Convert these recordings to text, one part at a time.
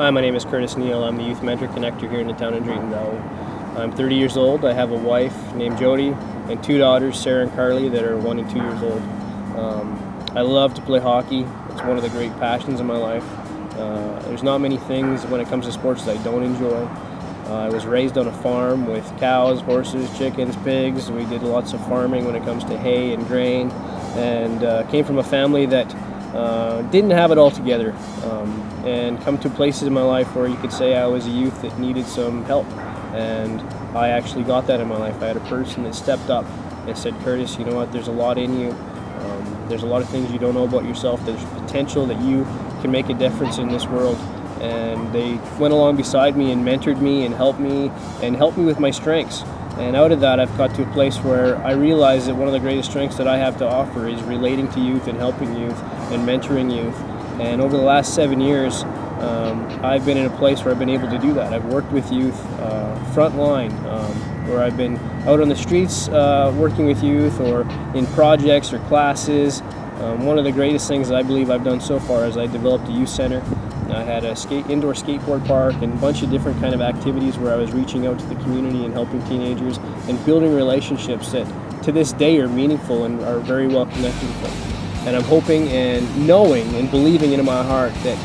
Hi, my name is Curtis Neal. I'm the Youth Mentor Connector here in the town of Drayton Valley. I'm 30 years old. I have a wife named Jody and two daughters, Sarah and Carly, that are 1 and 2 years old. I love to play hockey. It's one of the great passions of my life. There's not many things when it comes to sports that I don't enjoy. I was raised on a farm with cows, horses, chickens, pigs. We did lots of farming when it comes to hay and grain, and came from a family that didn't have it all together, and come to places in my life where you could say I was a youth that needed some help, and I actually got that in my life. I had a person that stepped up and said, Curtis, you know what, there's a lot in you. There's a lot of things you don't know about yourself. There's potential that you can make a difference in this world. And they went along beside me and mentored me and helped me with my strengths. And out of that, I've got to a place where I realize that one of the greatest strengths that I have to offer is relating to youth and helping youth and mentoring youth. And over the last 7 years, I've been in a place where I've been able to do that. I've worked with youth frontline, where I've been out on the streets working with youth, or in projects or classes. One of the greatest things that I believe I've done so far is I developed a youth center. I had a indoor skateboard park and a bunch of different kind of activities where I was reaching out to the community and helping teenagers and building relationships that to this day are meaningful and are very well connected with them. And I'm hoping and knowing and believing in my heart that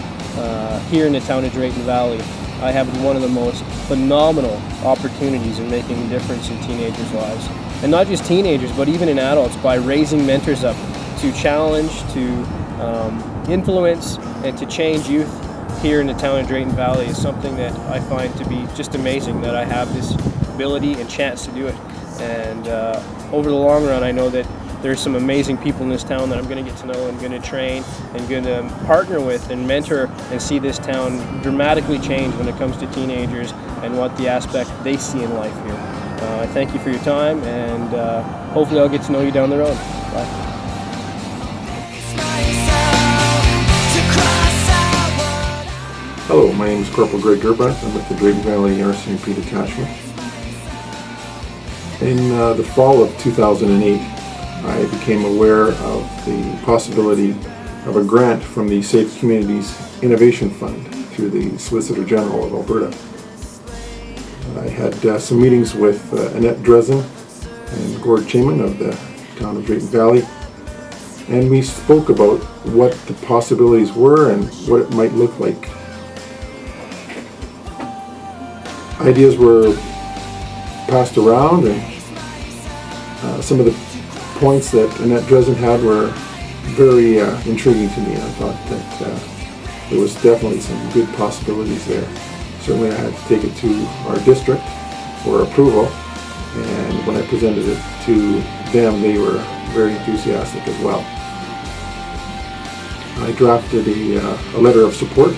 here in the town of Drayton Valley, I have one of the most phenomenal opportunities in making a difference in teenagers' lives. And not just teenagers, but even in adults, by raising mentors up to challenge, to influence, and to change youth here in the town of Drayton Valley is something that I find to be just amazing, that I have this ability and chance to do it. And over the long run, I know that there's some amazing people in this town that I'm going to get to know and going to train and going to partner with and mentor and see this town dramatically change when it comes to teenagers and what the aspect they see in life here. I thank you for your time, and hopefully I'll get to know you down the road. Bye. Hello, my name is Corporal Gregor. I'm with the Drayton Valley RCMP Detachment. In the fall of 2008, I became aware of the possibility of a grant from the Safe Communities Innovation Fund through the Solicitor General of Alberta. I had some meetings with Annette Dresden and Gord Chaman of the town of Drayton Valley, and we spoke about what the possibilities were and what it might look like. Ideas were passed around, and some of the points that Annette Dresden had were very intriguing to me. I thought that there was definitely some good possibilities there. Certainly I had to take it to our district for approval, and when I presented it to them, they were very enthusiastic as well. I drafted a letter of support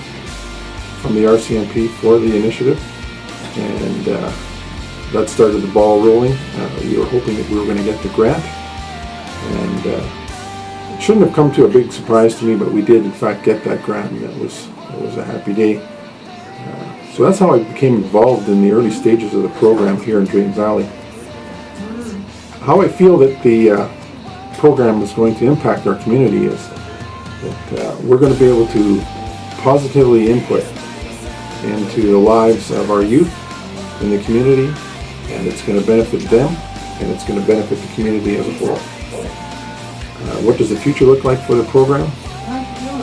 from the RCMP for the initiative, and that started the ball rolling. We were hoping that we were going to get the grant, and it shouldn't have come to a big surprise to me, but we did in fact get that grant, and it was a happy day. So that's how I became involved in the early stages of the program here in Drayton Valley. How I feel that the program is going to impact our community is that we're going to be able to positively input into the lives of our youth in the community, and it's going to benefit them, and it's going to benefit the community as a whole. What does the future look like for the program?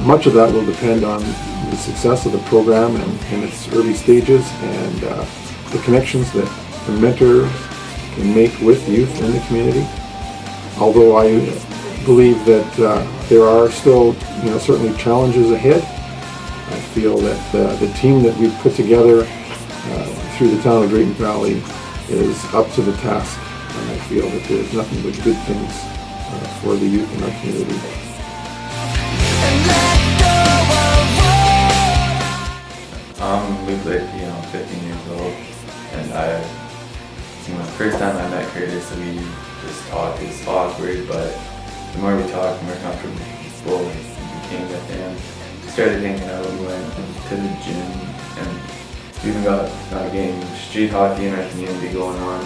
Much of that will depend on the success of the program and in its early stages, and the connections that the mentors can make with youth in the community. Although I believe that there are still, certainly challenges ahead, I feel that the team that we've put together through the town of Drayton Valley is up to the task, and I feel that there's nothing but good things for the youth in our community. I'm Luke Lickey, I'm 15 years old, and the first time I met Curtis, we just talked. It was awkward, but the more we talked, the more comfortable we became with him. We started hanging out, we went to the gym, and we even got getting street hockey in our community going on.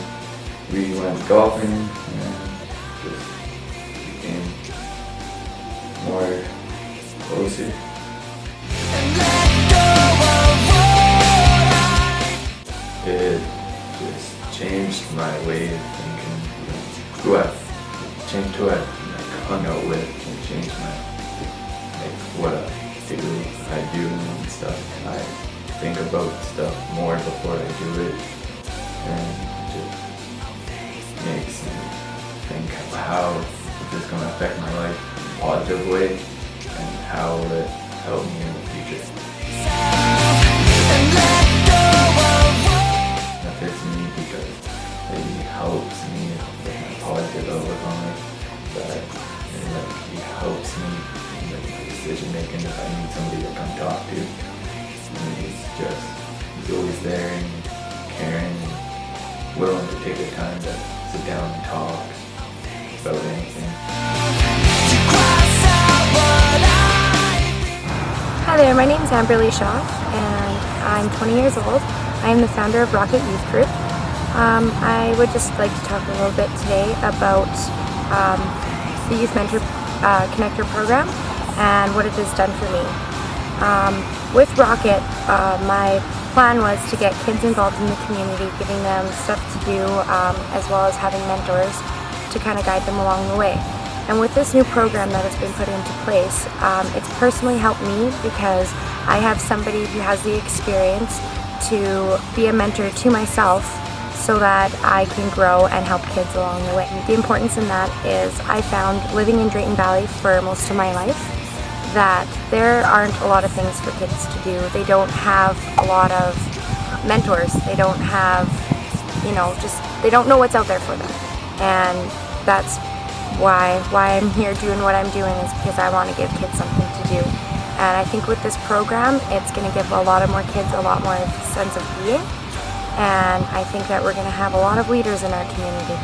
We went golfing, and just became more closer. my ways and can who I've hung out with and change my what I do and stuff. I think about stuff more before I do it, and it just makes me think of how it's going to affect my life in a positive way and how will it help me in the future. That fits me because it helps me with my positive outlook on life. That he helps me in my decision making if I need somebody to come talk to. And he's always there and caring and willing to take the time to sit down and talk about anything. Hi there, my name is Amberly Shaw and I'm 20 years old. I am the founder of Rocket Youth Group. I would just like to talk a little bit today about the Youth Mentor Connector program and what it has done for me. With Rocket, my plan was to get kids involved in the community, giving them stuff to do, as well as having mentors to kind of guide them along the way. And with this new program that has been put into place, it's personally helped me because I have somebody who has the experience to be a mentor to myself so that I can grow and help kids along the way. The importance in that is I found living in Drayton Valley for most of my life that there aren't a lot of things for kids to do. They don't have a lot of mentors. They don't have, they don't know what's out there for them. And that's why I'm here doing what I'm doing, is because I want to give kids something to do. And I think with this program, it's going to give a lot more kids a lot more sense of being. And I think that we're going to have a lot of leaders in our community.